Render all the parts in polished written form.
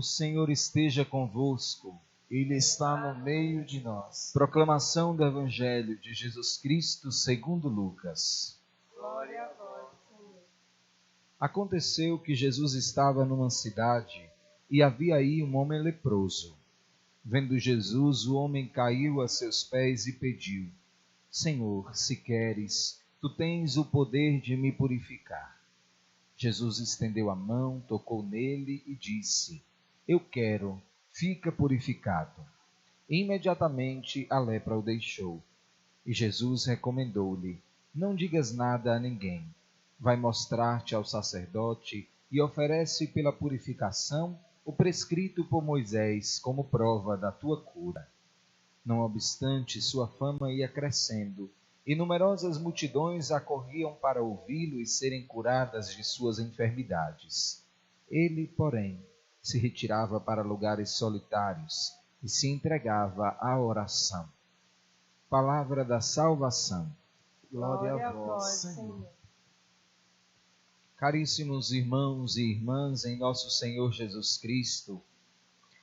O Senhor esteja convosco. Ele está no meio de nós. Proclamação do Evangelho de Jesus Cristo segundo Lucas. Glória a vós, Senhor. Aconteceu que Jesus estava numa cidade e havia aí um homem leproso. Vendo Jesus, o homem caiu a seus pés e pediu: Senhor, se queres, tu tens o poder de me purificar. Jesus estendeu a mão, tocou nele e disse: Eu quero, fica purificado. Imediatamente a lepra o deixou. E Jesus recomendou-lhe: Não digas nada a ninguém. Vai mostrar-te ao sacerdote e oferece pela purificação o prescrito por Moisés como prova da tua cura. Não obstante, sua fama ia crescendo, e numerosas multidões acorriam para ouvi-lo e serem curadas de suas enfermidades. Ele, porém, se retirava para lugares solitários e se entregava à oração. Palavra da salvação. Glória a vós, Senhor. Caríssimos irmãos e irmãs em nosso Senhor Jesus Cristo,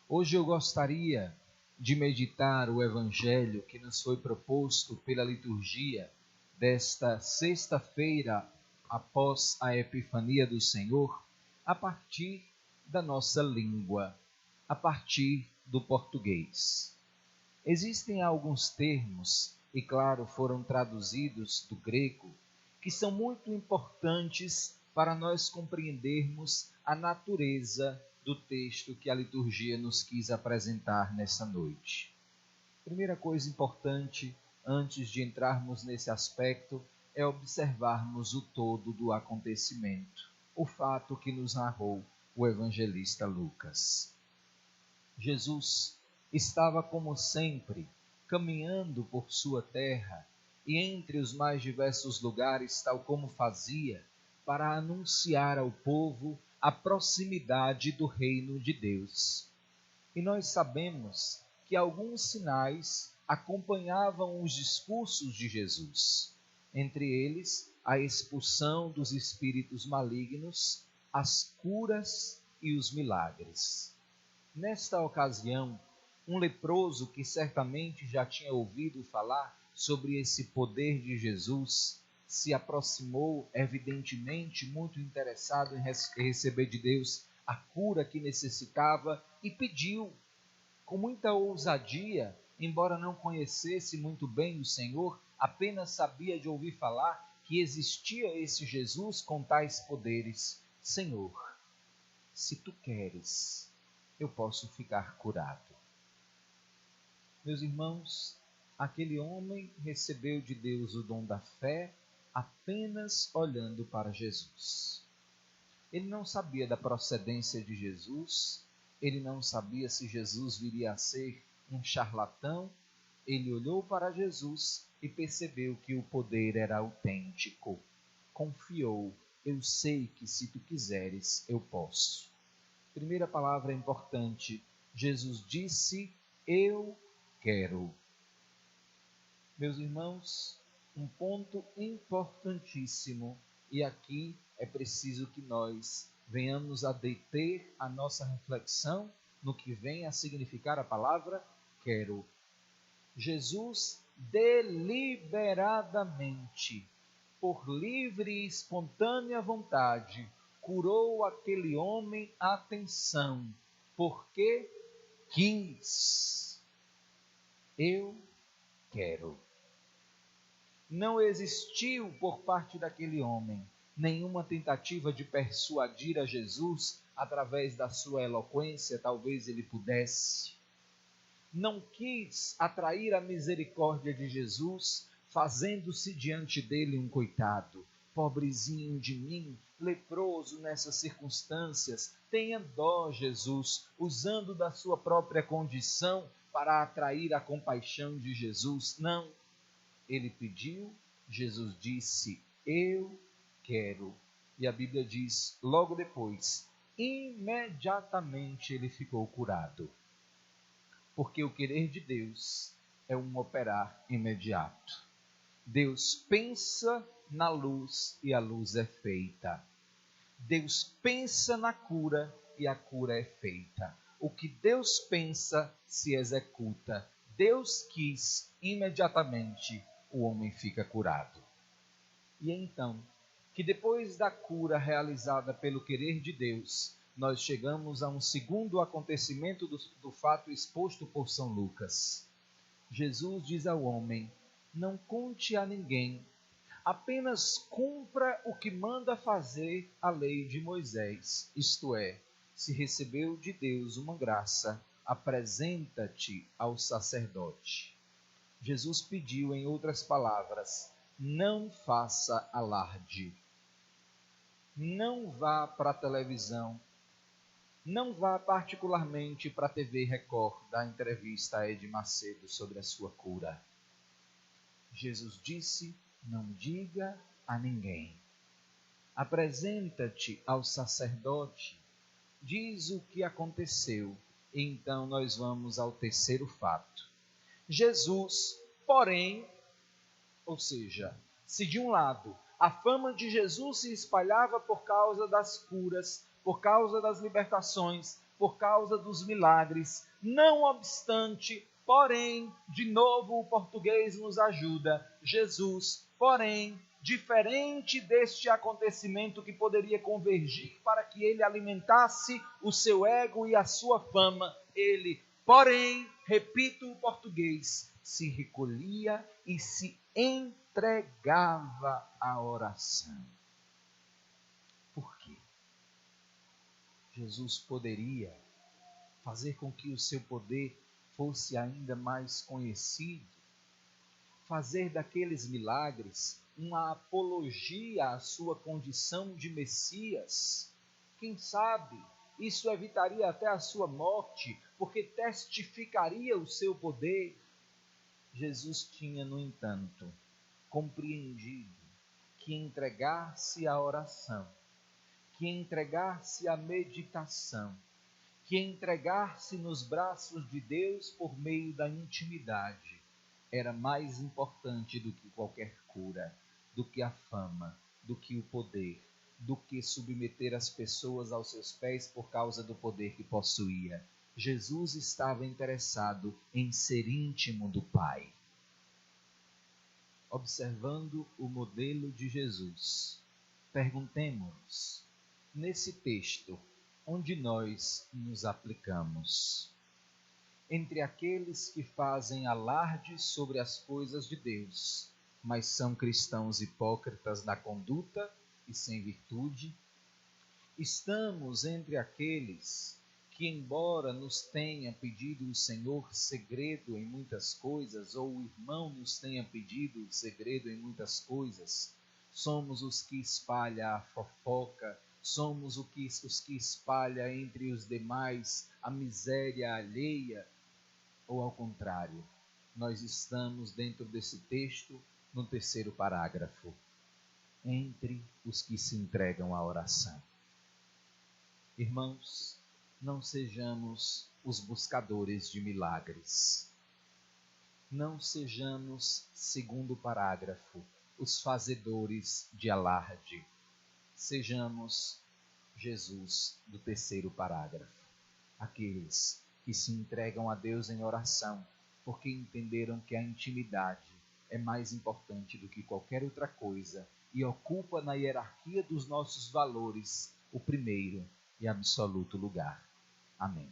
hoje eu gostaria de meditar o Evangelho que nos foi proposto pela liturgia desta sexta-feira após a Epifania do Senhor, a partir da nossa língua, a partir do português. Existem alguns termos, e claro, foram traduzidos do grego, que são muito importantes para nós compreendermos a natureza do texto que a liturgia nos quis apresentar nessa noite. Primeira coisa importante, antes de entrarmos nesse aspecto, é observarmos o todo do acontecimento, o fato que nos narrou o evangelista Lucas. Jesus estava, como sempre, caminhando por sua terra e entre os mais diversos lugares, tal como fazia, para anunciar ao povo a proximidade do reino de Deus. E nós sabemos que alguns sinais acompanhavam os discursos de Jesus, entre eles a expulsão dos espíritos malignos, as curas e os milagres. Nesta ocasião, um leproso que certamente já tinha ouvido falar sobre esse poder de Jesus, se aproximou, evidentemente, muito interessado em receber de Deus a cura que necessitava e pediu, com muita ousadia, embora não conhecesse muito bem o Senhor, apenas sabia de ouvir falar que existia esse Jesus com tais poderes. Senhor, se tu queres, eu posso ficar curado. Meus irmãos, aquele homem recebeu de Deus o dom da fé apenas olhando para Jesus. Ele não sabia da procedência de Jesus, ele não sabia se Jesus viria a ser um charlatão. Ele olhou para Jesus e percebeu que o poder era autêntico. Confiou: eu sei que se tu quiseres, eu posso. Primeira palavra importante, Jesus disse: eu quero. Meus irmãos, um ponto importantíssimo, e aqui é preciso que nós venhamos a deter a nossa reflexão no que vem a significar a palavra quero. Jesus deliberadamente, por livre e espontânea vontade, curou aquele homem, atenção, porque quis. Eu quero. Não existiu por parte daquele homem nenhuma tentativa de persuadir a Jesus através da sua eloquência, talvez ele pudesse. Não quis atrair a misericórdia de Jesus, fazendo-se diante dele um coitado. Pobrezinho de mim, leproso nessas circunstâncias, tenha dó, Jesus, usando da sua própria condição para atrair a compaixão de Jesus. Não. Ele pediu, Jesus disse: eu quero. E a Bíblia diz, logo depois, imediatamente ele ficou curado. Porque o querer de Deus é um operar imediato. Deus pensa na luz e a luz é feita. Deus pensa na cura e a cura é feita. O que Deus pensa se executa. Deus quis, imediatamente o homem fica curado. E então, que depois da cura realizada pelo querer de Deus, nós chegamos a um segundo acontecimento do fato exposto por São Lucas. Jesus diz ao homem: não conte a ninguém, apenas cumpra o que manda fazer a lei de Moisés, isto é, se recebeu de Deus uma graça, apresenta-te ao sacerdote. Jesus pediu, em outras palavras, não faça alarde. Não vá para a televisão, não vá particularmente para a TV Record dar entrevista a Edir Macedo sobre a sua cura. Jesus disse: não diga a ninguém. Apresenta-te ao sacerdote, diz o que aconteceu. Então nós vamos ao terceiro fato. Jesus, porém, ou seja, se de um lado a fama de Jesus se espalhava por causa das curas, por causa das libertações, por causa dos milagres, não obstante, porém, de novo o português nos ajuda, Jesus, porém, diferente deste acontecimento que poderia convergir para que ele alimentasse o seu ego e a sua fama, ele, porém, repito o português, se recolhia e se entregava à oração. Por quê? Jesus poderia fazer com que o seu poder fosse ainda mais conhecido, fazer daqueles milagres uma apologia à sua condição de Messias. Quem sabe isso evitaria até a sua morte, porque testificaria o seu poder. Jesus tinha, no entanto, compreendido que entregar-se à oração, que entregar-se à meditação, que entregar-se nos braços de Deus por meio da intimidade era mais importante do que qualquer cura, do que a fama, do que o poder, do que submeter as pessoas aos seus pés por causa do poder que possuía. Jesus estava interessado em ser íntimo do Pai. Observando o modelo de Jesus, perguntemo-nos, nesse texto, onde nós nos aplicamos? Entre aqueles que fazem alarde sobre as coisas de Deus, mas são cristãos hipócritas na conduta e sem virtude, estamos entre aqueles que, embora nos tenha pedido o Senhor segredo em muitas coisas, ou o irmão nos tenha pedido segredo em muitas coisas, somos os que espalha a fofoca, somos os que espalha entre os demais a miséria alheia, ou ao contrário, nós estamos dentro desse texto, no terceiro parágrafo, entre os que se entregam à oração. Irmãos, não sejamos os buscadores de milagres. Não sejamos, segundo parágrafo, os fazedores de alarde. Sejamos Jesus do terceiro parágrafo, aqueles que se entregam a Deus em oração, porque entenderam que a intimidade é mais importante do que qualquer outra coisa e ocupa na hierarquia dos nossos valores o primeiro e absoluto lugar. Amém.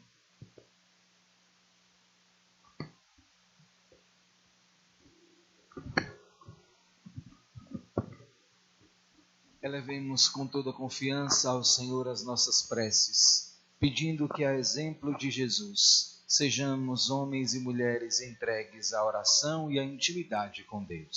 Elevemos com toda confiança ao Senhor as nossas preces, pedindo que, a exemplo de Jesus, sejamos homens e mulheres entregues à oração e à intimidade com Deus.